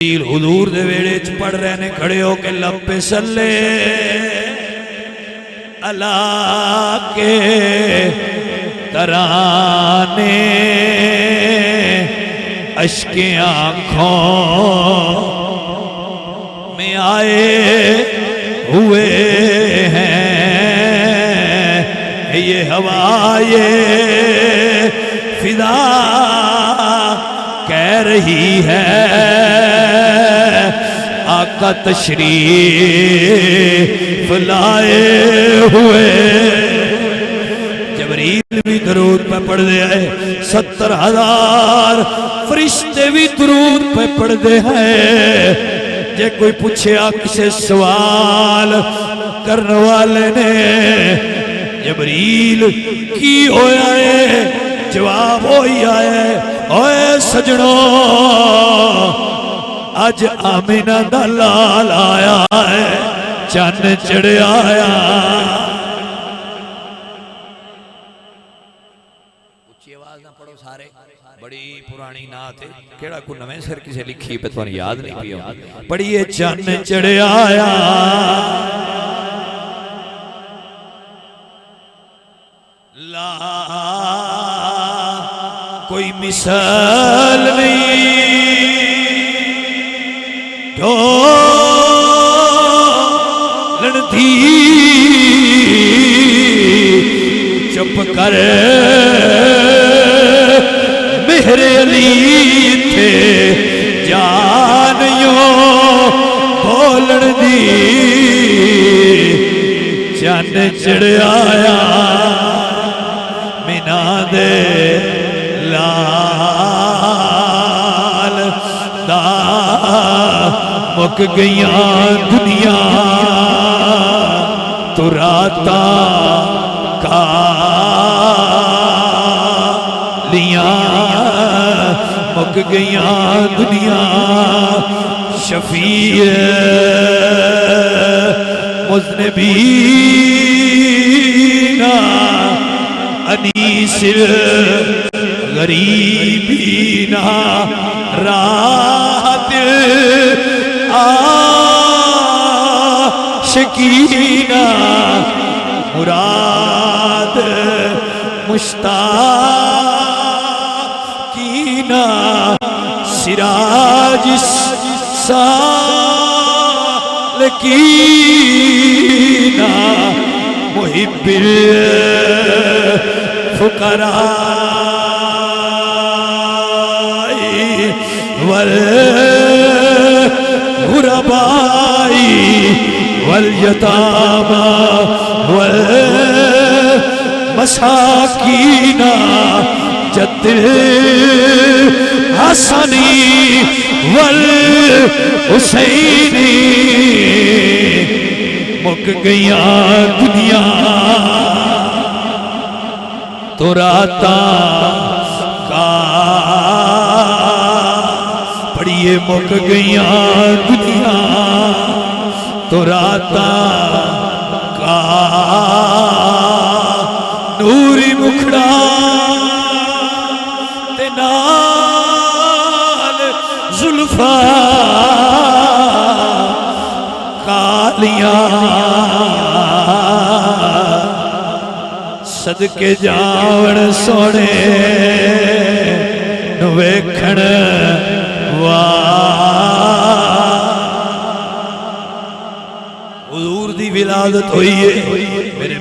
حضور دے ویڑے چ پڑھ رہے نے کھڑے ہو کے لب پہ سلے اللہ کے ترانے اشک آنکھوں میں آئے ہوئے ہیں یہ ہوا یہ فضا کہہ رہی ہے آقا تشریف لائے ہوئے جبریل بھی درود پہ پڑھ دے ہے 70,000 فرشتے بھی درود پہ پڑھ دے ہے جے کوئی پوچھے کسے سوال کرنے والے نے جبریل کی ہویا ہے جواب ہوئی آئے اوے سجنوں آج آمینہ دا لال آیا ہے چن چڑھ آیا اچھی آواز نہ پڑھو سارے بڑی پرانی نعت ہے کیڑا کو نویں سر کسے لکھی پہ تو یاد نہیں پیو پڑھئے چن چڑھ آیا لا کوئی مثال نہیں ڈھولن تھی چپ کر مہر علی تھے جانیوں بولن دی چن چڑھ آیا مینا دے لال دا مک گیاں دنیا تو راتا کالیاں مک گیاں دنیا شفیع مذنبین انیس غریبین راحت عاشقین مراد مشتاقین سراج سالکین محب الفقراء والغرباء والیتامى والمساکین جد الحسن والحسین مک گیاں دنیا تو راتا کا پڑھئے مک گیاں دنیا تو راتا کا نوری مکھڑا تنال زلفا کالیاں صدقے جاون سونے نویکھن حضور دی ولادت ہوئی ہے میرے